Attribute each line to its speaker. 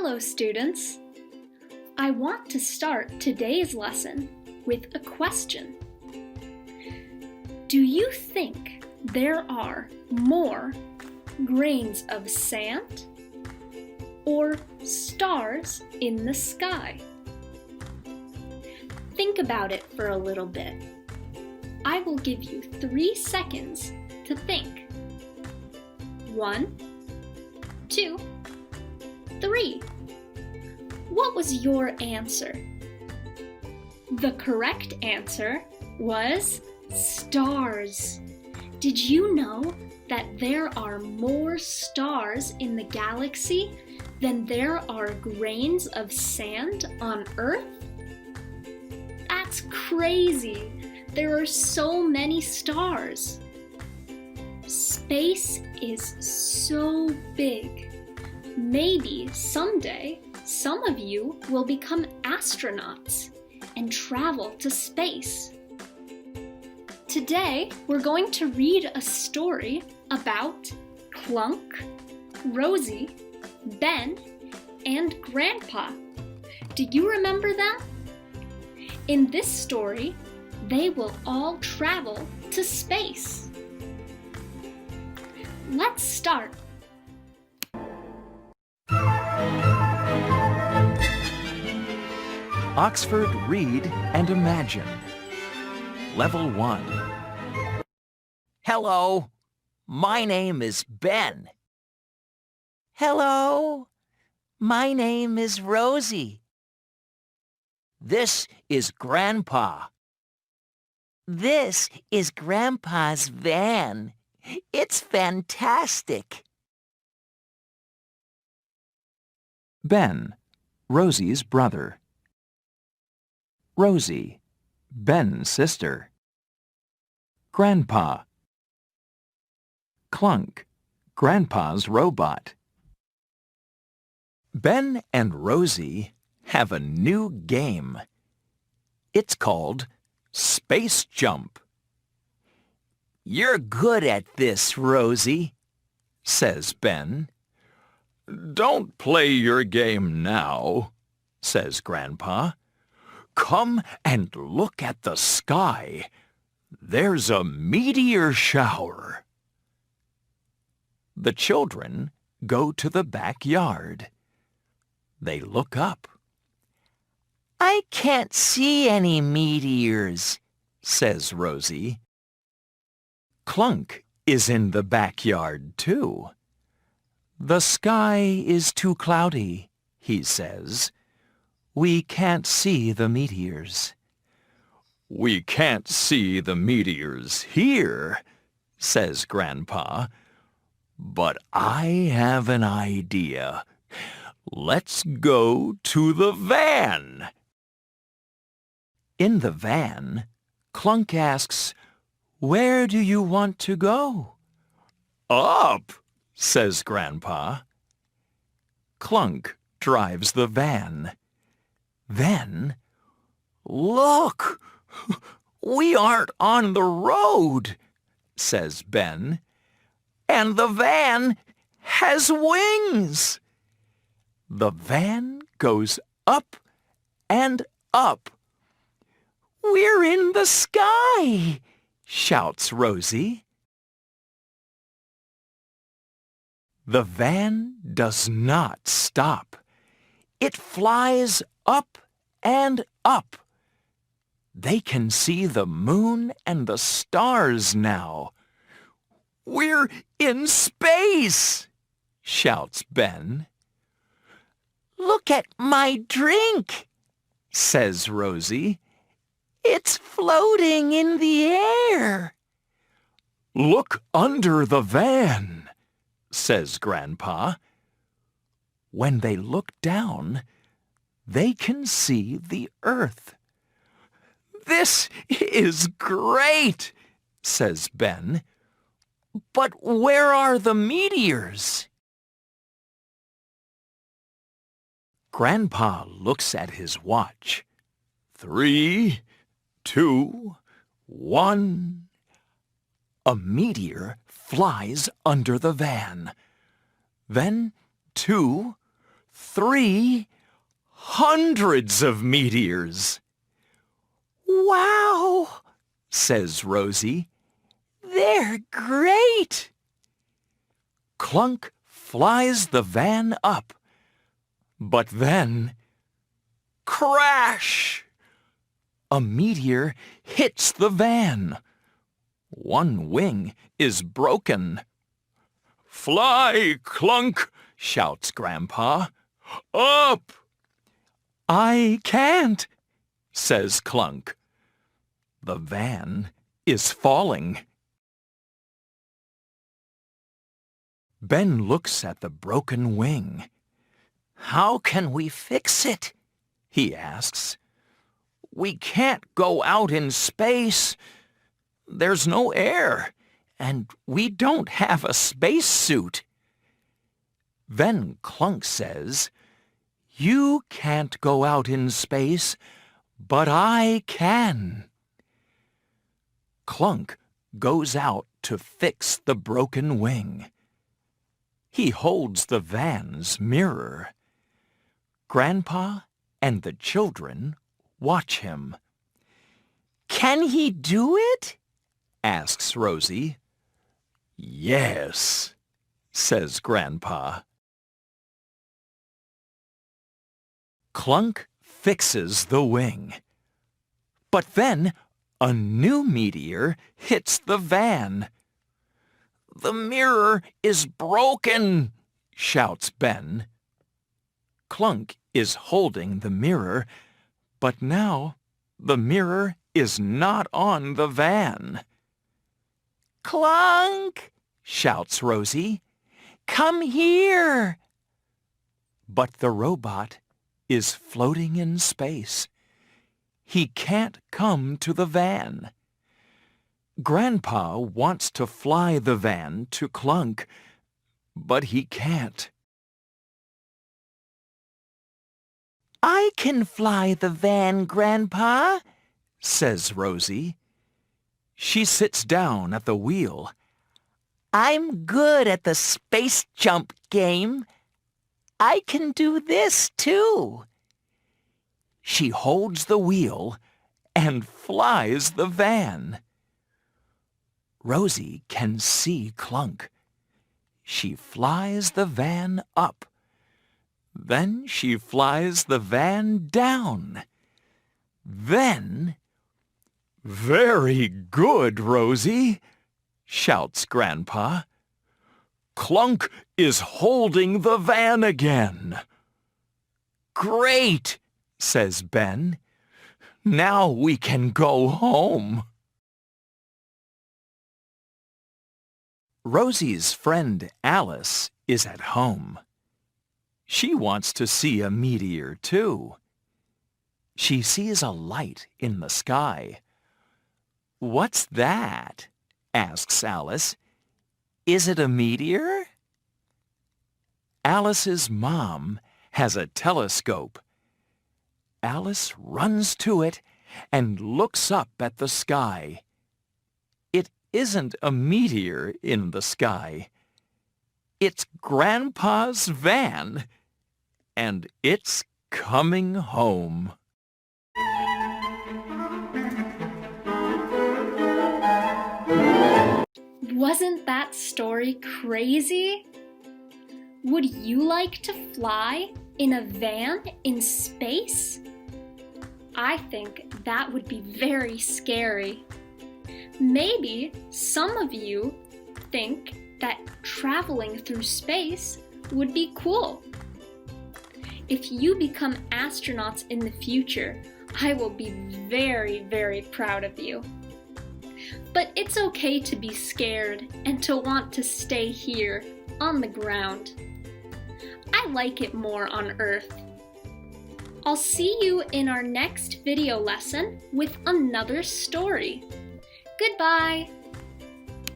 Speaker 1: Hello, students. I want to start today's lesson with a question. Do you think there are more grains of sand or stars in the sky? Think about it for a little bit. I will give you 3 seconds to think. 1, 2, 3. What was your answer? The correct answer was stars. Did you know that there are more stars in the galaxy than there are grains of sand on Earth? That's crazy! There are so many stars. Space is so big. Maybe someday some of you will become astronauts and travel to space. Today we're going to read a story about Clunk, Rosie, Ben, and Grandpa. Do you remember them? In this story, they will all travel to space. Let's start.
Speaker 2: Oxford Read and Imagine. Level 1.
Speaker 3: Hello, my name is Ben. Hello, my name is Rosie. This is Grandpa. This is Grandpa's van. It's fantastic.
Speaker 2: Ben, Rosie's brother. Rosie, Ben's sister. Grandpa. Clunk, Grandpa's robot. Ben and Rosie have a new game. It's called Space Jump.
Speaker 3: You're good at this, Rosie,
Speaker 2: says Ben. Don't play your game now, says Grandpa. Come and look at the sky. There's a meteor shower. The children go to the backyard. They look up.
Speaker 3: I can't see any meteors,
Speaker 2: says Rosie. Clunk is in the backyard, too. The sky is too cloudy, he says. We can't see the meteors. We can't see the meteors here, says Grandpa. But I have an idea. Let's go to the van. In the van, Clunk asks, "Where do you want to go?" "Up," says Grandpa. Clunk drives the van. Then, "Look! We aren't on the road," says Ben. "And the van has wings." The van goes up and up. "We're in the sky!" shouts Rosie. The van does not stop. It flies up and up. They can see the moon and the stars now. "We're in space!" shouts Ben.
Speaker 3: Look at my drink,
Speaker 2: says Rosie.
Speaker 3: It's floating in the air.
Speaker 2: "Look under the van," says Grandpa. When they look down, they can see the earth. "This is great," says Ben. "But where are the meteors?" Grandpa looks at his watch. 3, 2, 1. A meteor flies under the van. Then 2, 3 hundreds of meteors.
Speaker 3: Wow,
Speaker 2: Says Rosie.
Speaker 3: they're great.
Speaker 2: Clunk flies the van up. But then, crash! A meteor hits the van. One wing is broken. "Fly, Clunk!" shouts Grandpa. "Up!" "I can't," says Clunk. The van is falling. Ben looks at the broken wing.
Speaker 3: How can we fix it?
Speaker 2: He asks.
Speaker 3: We can't go out in space. There's no air, and we don't have a spacesuit.
Speaker 2: Then Clunk says, "You can't go out in space, but I can." Clunk goes out to fix the broken wing. He holds the van's mirror. Grandpa and the children watch him.
Speaker 3: Can he do it?
Speaker 2: Asks Rosie. "Yes," says Grandpa. Clunk fixes the wing. But then a new meteor hits the van.
Speaker 3: The mirror is broken,
Speaker 2: shouts Ben. Clunk is holding the mirror, but now the mirror is not on the van.
Speaker 3: Clunk,
Speaker 2: shouts Rosie.
Speaker 3: come here.
Speaker 2: But the robot is floating in space. He can't come to the van. Grandpa wants to fly the van to Clunk, but he can't.
Speaker 3: I can fly the van, Grandpa,
Speaker 2: says Rosie. She sits down at the wheel.
Speaker 3: I'm good at the space jump game. I can do this, too.
Speaker 2: She holds the wheel and flies the van. Rosie can see Clunk. She flies the van up. Then she flies the van down. Then, "Very good, Rosie," shouts Grandpa. "Clunk is holding the van again." "Great," says Ben. "Now we can go home." Rosie's friend Alice is at home. She wants to see a meteor, too. She sees a light in the sky. "What's that?" asks Alice. "Is it a meteor?" Alice's mom has a telescope. Alice runs to it and looks up at the sky. It isn't a meteor in the sky. It's Grandpa's van, and it's coming home.
Speaker 1: Wasn't that story crazy? Would you like to fly in a van in space? I think that would be very scary. Maybe some of you think that traveling through space would be cool. If you become astronauts in the future, I will be very, very proud of you. But it's okay to be scared and to want to stay here on the ground. I like it more on Earth. I'll see you in our next video lesson with another story. Goodbye!